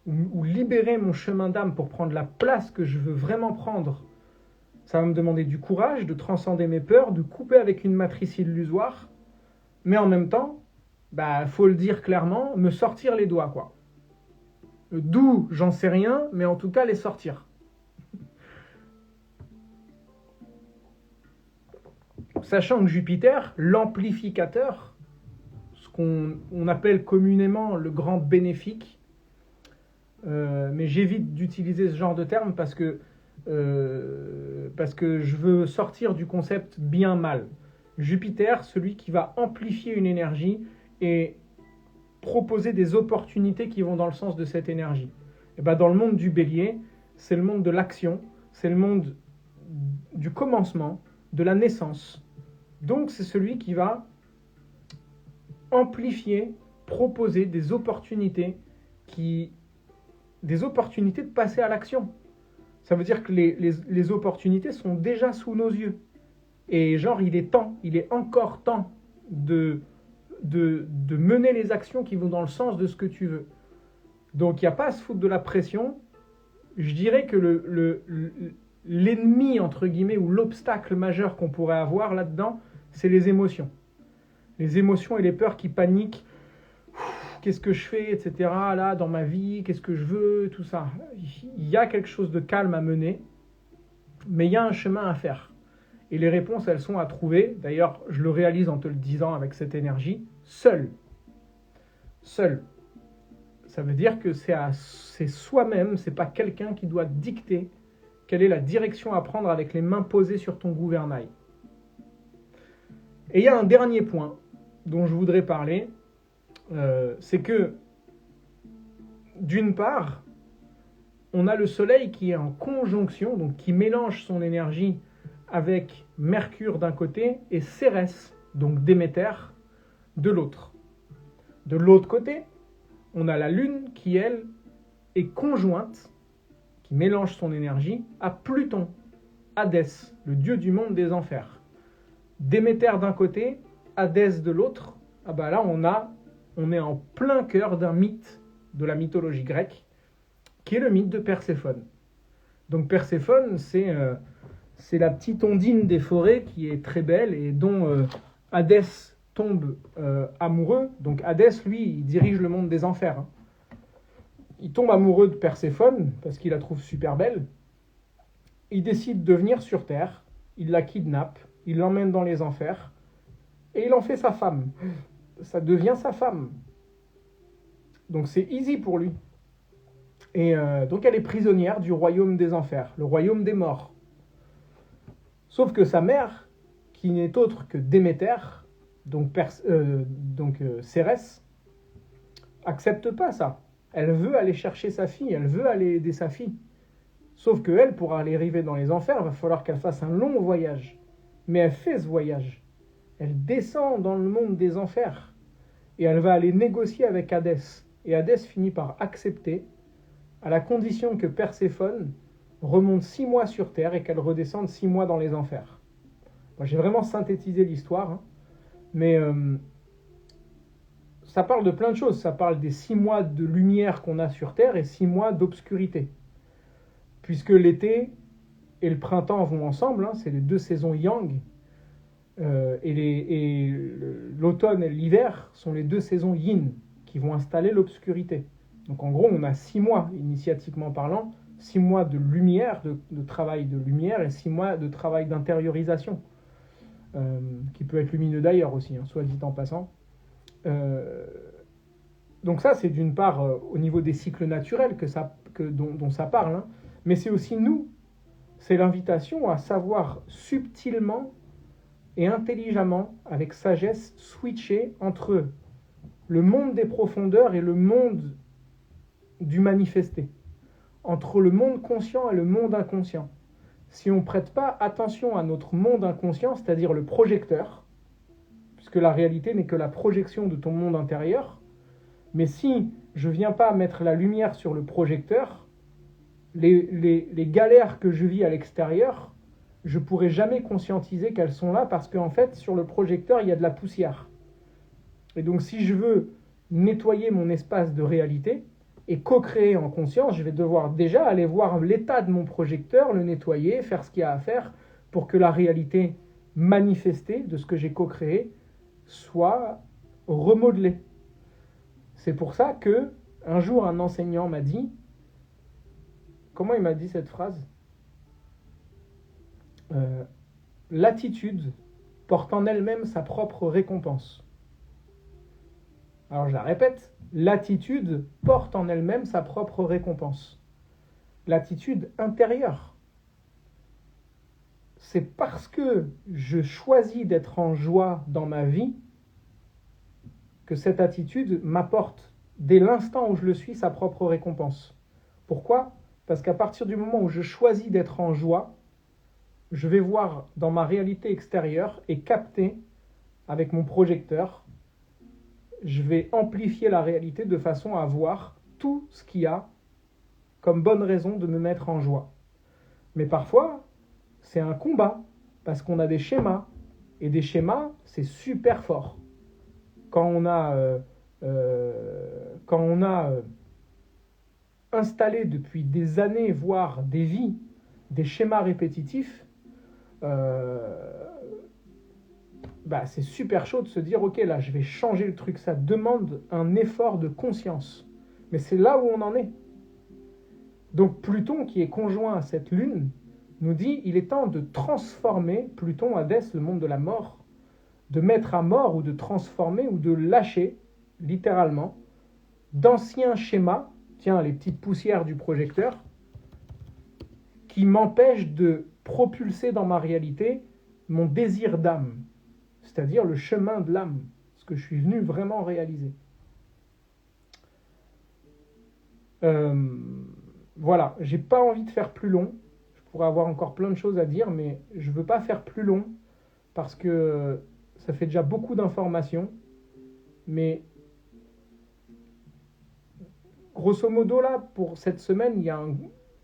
[SPEAKER 1] ou libérer mon chemin d'âme pour prendre la place que je veux vraiment prendre, ça va me demander du courage, de transcender mes peurs, de couper avec une matrice illusoire, mais en même temps, faut le dire clairement, me sortir les doigts, quoi. D'où, j'en sais rien, mais en tout cas, les sortir. Sachant que Jupiter, l'amplificateur, ce qu'on appelle communément le grand bénéfique, mais j'évite d'utiliser ce genre de terme parce que je veux sortir du concept bien-mal. Jupiter, celui qui va amplifier une énergie et proposer des opportunités qui vont dans le sens de cette énergie. Et dans le monde du bélier, c'est le monde de l'action, c'est le monde du commencement, de la naissance. Donc c'est celui qui va amplifier, proposer des opportunités de passer à l'action. Ça veut dire que les opportunités sont déjà sous nos yeux. Et genre, il est encore temps de mener les actions qui vont dans le sens de ce que tu veux. Donc il n'y a pas à se foutre de la pression. Je dirais que l'ennemi, entre guillemets, ou l'obstacle majeur qu'on pourrait avoir là-dedans, c'est les émotions. Les émotions et les peurs qui paniquent. Qu'est-ce que je fais, etc. là, dans ma vie, qu'est-ce que je veux, tout ça. Il y a quelque chose de calme à mener, mais il y a un chemin à faire. Et les réponses, elles sont à trouver. D'ailleurs, je le réalise en te le disant avec cette énergie. Seul. Ça veut dire que c'est soi-même, c'est pas quelqu'un qui doit dicter quelle est la direction à prendre avec les mains posées sur ton gouvernail. Et il y a un dernier point dont je voudrais parler, c'est que, d'une part, on a le Soleil qui est en conjonction, donc qui mélange son énergie avec Mercure d'un côté et Cérès, donc Déméter, de l'autre. De l'autre côté, on a la Lune qui, elle, est conjointe, qui mélange son énergie, à Pluton, Hadès, le dieu du monde des enfers. Déméter d'un côté, Hadès de l'autre, ah bah là on est en plein cœur d'un mythe de la mythologie grecque, qui est le mythe de Perséphone. Donc Perséphone, c'est la petite ondine des forêts qui est très belle et dont Hadès tombe amoureux. Donc Hadès, lui, il dirige le monde des enfers. Hein. Il tombe amoureux de Perséphone parce qu'il la trouve super belle. Il décide de venir sur Terre, il la kidnappe, il l'emmène dans les enfers et il en fait sa femme. Ça devient sa femme. Donc c'est easy pour lui. Et donc elle est prisonnière du royaume des enfers, le royaume des morts. Sauf que sa mère, qui n'est autre que Déméter, donc Cérès, accepte pas ça. Elle veut aller chercher sa fille, elle veut aller aider sa fille. Sauf que elle, pour aller arriver dans les enfers, il va falloir qu'elle fasse un long voyage. Mais elle fait ce voyage. Elle descend dans le monde des enfers. Et elle va aller négocier avec Hadès. Et Hadès finit par accepter, à la condition que Perséphone remonte 6 mois sur Terre et qu'elle redescende 6 mois dans les enfers. Moi, j'ai vraiment synthétisé l'histoire, hein, mais ça parle de plein de choses. Ça parle des 6 mois de lumière qu'on a sur Terre et 6 mois d'obscurité. Puisque l'été et le printemps vont ensemble, hein, c'est les deux saisons yang, et l'automne et l'hiver sont les deux saisons yin qui vont installer l'obscurité. Donc en gros, on a 6 mois, initiatiquement parlant, 6 mois de lumière, de travail de lumière, et 6 mois de travail d'intériorisation, qui peut être lumineux d'ailleurs aussi, hein, soit dit en passant. Donc ça, c'est d'une part au niveau des cycles naturels dont ça parle, hein, mais c'est aussi nous, c'est l'invitation à savoir subtilement et intelligemment, avec sagesse, switcher entre le monde des profondeurs et le monde du manifesté, entre le monde conscient et le monde inconscient. Si on ne prête pas attention à notre monde inconscient, c'est-à-dire le projecteur, puisque la réalité n'est que la projection de ton monde intérieur, mais si je ne viens pas mettre la lumière sur le projecteur, les galères que je vis à l'extérieur, je ne pourrai jamais conscientiser qu'elles sont là parce qu'en fait, sur le projecteur, il y a de la poussière. Et donc, si je veux nettoyer mon espace de réalité et co-créer en conscience, je vais devoir déjà aller voir l'état de mon projecteur, le nettoyer, faire ce qu'il y a à faire pour que la réalité manifestée de ce que j'ai co-créé soit remodelée. C'est pour ça que un jour, un enseignant m'a dit, comment il m'a dit cette phrase ? L'attitude porte en elle-même sa propre récompense. Alors je la répète, l'attitude porte en elle-même sa propre récompense. L'attitude intérieure. C'est parce que je choisis d'être en joie dans ma vie que cette attitude m'apporte, dès l'instant où je le suis, sa propre récompense. Pourquoi ? Parce qu'à partir du moment où je choisis d'être en joie, je vais voir dans ma réalité extérieure et capter avec mon projecteur, je vais amplifier la réalité de façon à voir tout ce qu'il y a comme bonne raison de me mettre en joie. Mais parfois, c'est un combat, parce qu'on a des schémas, et des schémas, c'est super fort. Quand on a installé depuis des années, voire des vies, des schémas répétitifs, c'est super chaud de se dire ok, là je vais changer le truc. Ça demande un effort de conscience, mais c'est là où on en est. Donc Pluton, qui est conjoint à cette lune, nous dit il est temps de transformer Pluton, Hadès, le monde de la mort, de mettre à mort ou de transformer ou de lâcher littéralement d'anciens schémas, tiens, les petites poussières du projecteur, qui m'empêchent de propulser dans ma réalité mon désir d'âme, c'est-à-dire le chemin de l'âme, ce que je suis venu vraiment réaliser. Voilà, j'ai pas envie de faire plus long, je pourrais avoir encore plein de choses à dire, mais je veux pas faire plus long, parce que ça fait déjà beaucoup d'informations, mais grosso modo, là, pour cette semaine, il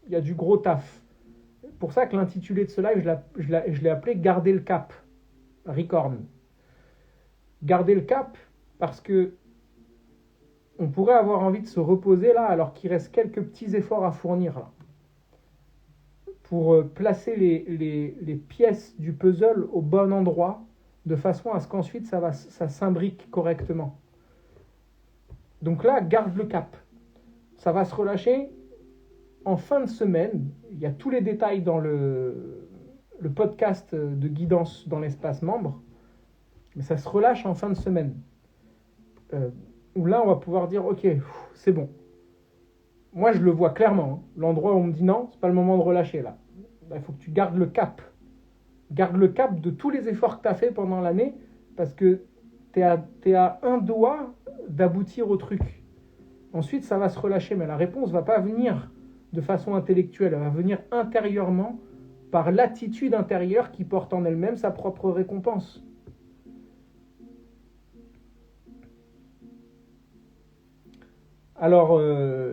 [SPEAKER 1] y a du gros taf. Pour ça que l'intitulé de ce live, je l'ai appelé Garder le cap, Recorn. Garder le cap, parce que on pourrait avoir envie de se reposer là, alors qu'il reste quelques petits efforts à fournir là, pour placer les pièces du puzzle au bon endroit, de façon à ce qu'ensuite ça s'imbrique correctement. Donc là, garde le cap. Ça va se relâcher en fin de semaine. Il y a tous les détails dans le podcast de guidance dans l'espace membre. Mais ça se relâche en fin de semaine. Où là, on va pouvoir dire, ok, c'est bon. Moi, je le vois clairement. Hein. L'endroit où on me dit non, c'est pas le moment de relâcher là. Il faut que tu gardes le cap. Garde le cap de tous les efforts que tu as fait pendant l'année, parce que tu es à un doigt d'aboutir au truc. Ensuite, ça va se relâcher, mais la réponse ne va pas venir de façon intellectuelle, elle va venir intérieurement, par l'attitude intérieure qui porte en elle-même sa propre récompense. Alors,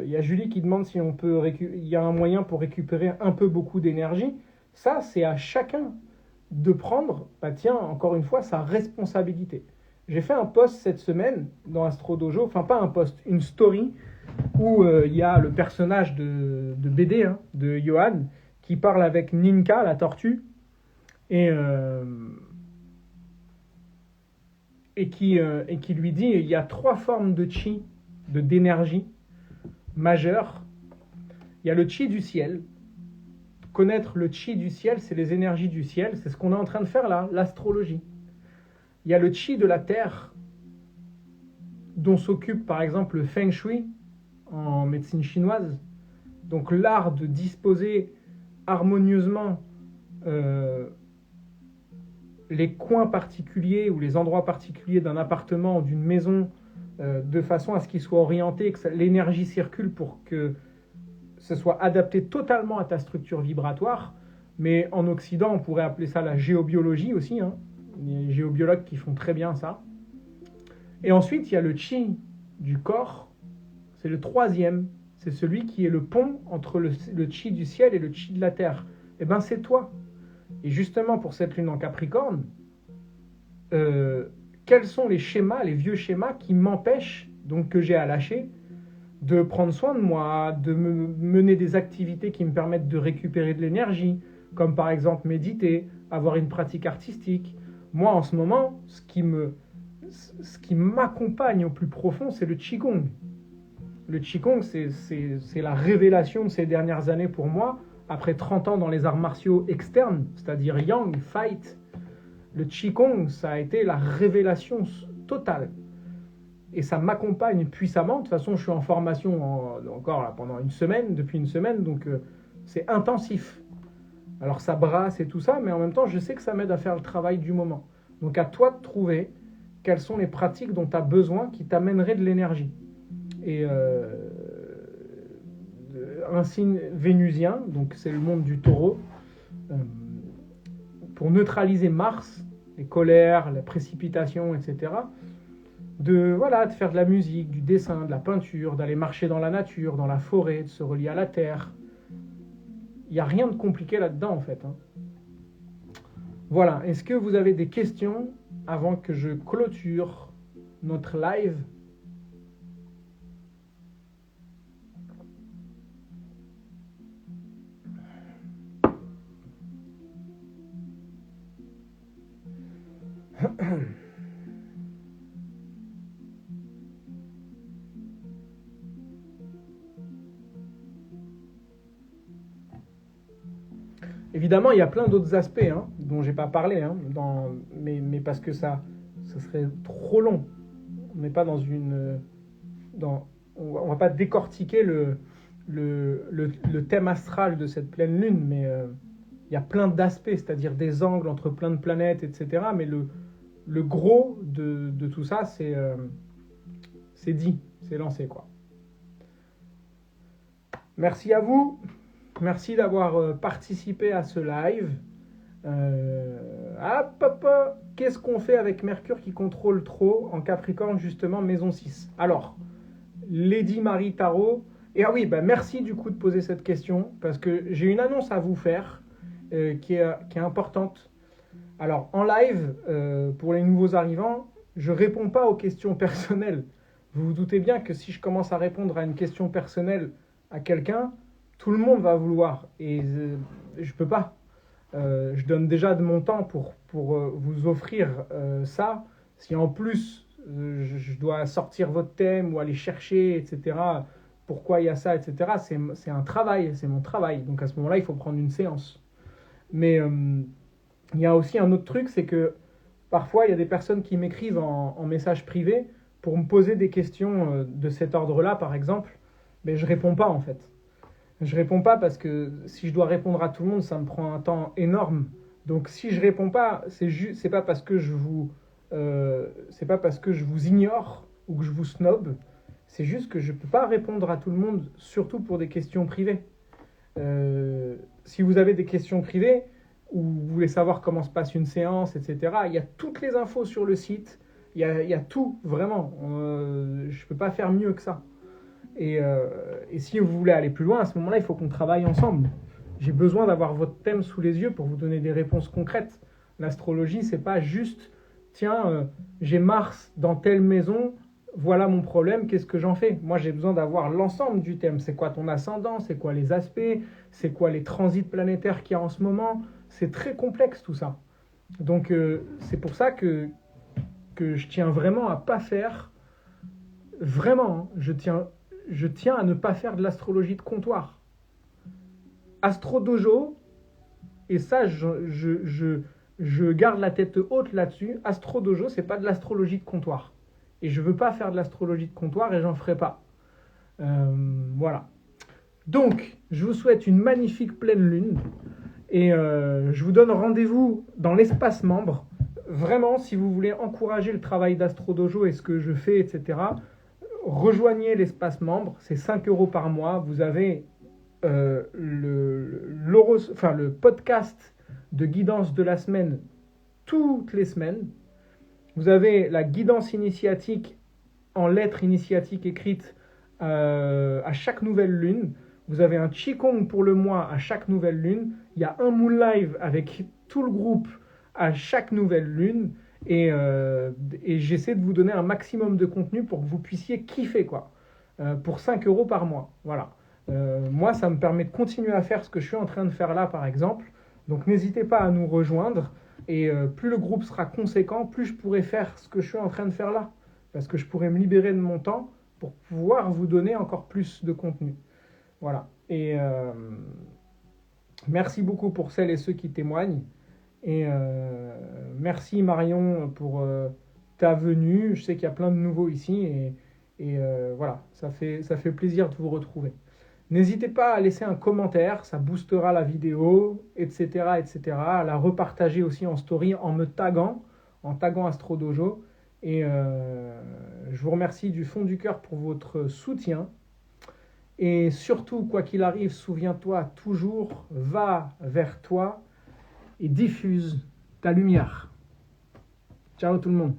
[SPEAKER 1] il y a Julie qui demande si il y a un moyen pour récupérer un peu beaucoup d'énergie. Ça, c'est à chacun de prendre, encore une fois, sa responsabilité. J'ai fait un post cette semaine dans Astro Dojo, enfin pas un post, une story, où il y a le personnage de BD, hein, de Johan, qui parle avec Ninka, la tortue, et qui lui dit, il y a 3 formes de chi, d'énergie majeure. Il y a le chi du ciel. Connaître le chi du ciel, c'est les énergies du ciel, c'est ce qu'on est en train de faire là, l'astrologie. Il y a le chi de la terre, dont s'occupe par exemple le feng shui en médecine chinoise, donc l'art de disposer harmonieusement les coins particuliers ou les endroits particuliers d'un appartement ou d'une maison de façon à ce qu'il soit orienté, que l'énergie circule pour que ce soit adapté totalement à ta structure vibratoire. Mais en Occident, on pourrait appeler ça la géobiologie aussi. Hein. Il y a des géobiologues qui font très bien ça. Et ensuite, il y a le chi du corps. C'est le 3e. C'est celui qui est le pont entre le chi du ciel et le chi de la terre. Eh bien, c'est toi. Et justement, pour cette lune en Capricorne, quels sont les schémas, les vieux schémas qui m'empêchent, donc que j'ai à lâcher, de prendre soin de moi, de mener des activités qui me permettent de récupérer de l'énergie, comme par exemple méditer, avoir une pratique artistique. Moi, en ce moment, ce qui m'accompagne au plus profond, c'est le Qigong. Le Qigong, c'est la révélation de ces dernières années pour moi, après 30 ans dans les arts martiaux externes, c'est-à-dire Yang, Fight. Le Qigong, ça a été la révélation totale. Et ça m'accompagne puissamment. De toute façon, je suis en formation encore là, depuis une semaine, donc c'est intensif. Alors ça brasse et tout ça, mais en même temps, je sais que ça m'aide à faire le travail du moment. Donc à toi de trouver quelles sont les pratiques dont tu as besoin qui t'amèneraient de l'énergie. Et un signe vénusien, donc c'est le monde du taureau, pour neutraliser Mars, les colères, la précipitation, etc., de faire de la musique, du dessin, de la peinture, d'aller marcher dans la nature, dans la forêt, de se relier à la terre. Il n'y a rien de compliqué là-dedans, en fait. Hein. Voilà. Est-ce que vous avez des questions avant que je clôture notre live ? Évidemment, il y a plein d'autres aspects dont j'ai pas parlé, mais parce que ça serait trop long. On n'est pas on va pas décortiquer le thème astral de cette pleine lune, mais il y a plein d'aspects, c'est-à-dire des angles entre plein de planètes, etc. Mais le gros de tout ça, c'est dit, c'est lancé, quoi. Merci à vous. Merci d'avoir participé à ce live. Qu'est-ce qu'on fait avec Mercure qui contrôle trop en Capricorne, justement, maison 6 ? Alors, Lady Marie Tarot. Et ah oui, bah merci du coup de poser cette question, parce que j'ai une annonce à vous faire qui est importante. Alors, en live, pour les nouveaux arrivants, je ne réponds pas aux questions personnelles. Vous vous doutez bien que si je commence à répondre à une question personnelle à quelqu'un, tout le monde va vouloir. Et je ne peux pas. Je donne déjà de mon temps pour vous offrir ça. Si en plus, je dois sortir votre thème ou aller chercher, etc., pourquoi il y a ça, etc., c'est un travail, c'est mon travail. Donc à ce moment-là, il faut prendre une séance. Mais il y a aussi un autre truc, c'est que parfois, il y a des personnes qui m'écrivent en message privé pour me poser des questions de cet ordre-là, par exemple. Mais je ne réponds pas, en fait. Je ne réponds pas parce que si je dois répondre à tout le monde, ça me prend un temps énorme. Donc si je ne réponds pas, c'est pas parce que c'est pas parce que je vous ignore ou que je vous snob. C'est juste que je ne peux pas répondre à tout le monde, surtout pour des questions privées. Si vous avez des questions privées, ou vous voulez savoir comment se passe une séance, etc., il y a toutes les infos sur le site. Il y a tout, vraiment. Je ne peux pas faire mieux que ça. Et si vous voulez aller plus loin, à ce moment-là, il faut qu'on travaille ensemble. J'ai besoin d'avoir votre thème sous les yeux pour vous donner des réponses concrètes. L'astrologie, c'est pas juste, tiens, j'ai Mars dans telle maison, voilà mon problème, qu'est-ce que j'en fais? Moi, j'ai besoin d'avoir l'ensemble du thème. C'est quoi ton ascendant? C'est quoi les aspects? C'est quoi les transits planétaires qu'il y a en ce moment? C'est très complexe tout ça. Donc, c'est pour ça que je tiens vraiment à pas faire, vraiment, hein, je tiens à ne pas faire de l'astrologie de comptoir. Astro Dojo, et ça, je garde la tête haute là-dessus. Astro Dojo, c'est pas de l'astrologie de comptoir. Et je veux pas faire de l'astrologie de comptoir et j'en ferai pas. Voilà. Donc, je vous souhaite une magnifique pleine lune. Et je vous donne rendez-vous dans l'espace membre. Vraiment, si vous voulez encourager le travail d'Astro Dojo et ce que je fais, etc., rejoignez l'espace membre. C'est 5 € par mois. Vous avez le podcast de guidance de la semaine toutes les semaines. Vous avez la guidance initiatique en lettres initiatiques écrites à chaque nouvelle lune. Vous avez un Qigong pour le mois à chaque nouvelle lune. Il y a un Moon Live avec tout le groupe à chaque nouvelle lune. Et j'essaie de vous donner un maximum de contenu pour que vous puissiez kiffer, quoi. Pour 5 € par mois. Voilà. Moi, ça me permet de continuer à faire ce que je suis en train de faire là, par exemple. Donc, n'hésitez pas à nous rejoindre. Et plus le groupe sera conséquent, plus je pourrai faire ce que je suis en train de faire là. Parce que je pourrai me libérer de mon temps pour pouvoir vous donner encore plus de contenu. Voilà. Et merci beaucoup pour celles et ceux qui témoignent. Et merci Marion pour ta venue. Je sais qu'il y a plein de nouveaux ici. Et voilà, ça fait plaisir de vous retrouver. N'hésitez pas à laisser un commentaire, ça boostera la vidéo, etc., etc. À la repartager aussi en story en me taguant, en taguant Astro Dojo. Et je vous remercie du fond du cœur pour votre soutien. Et surtout, quoi qu'il arrive, souviens-toi toujours, va vers toi et diffuse ta lumière. Ciao tout le monde.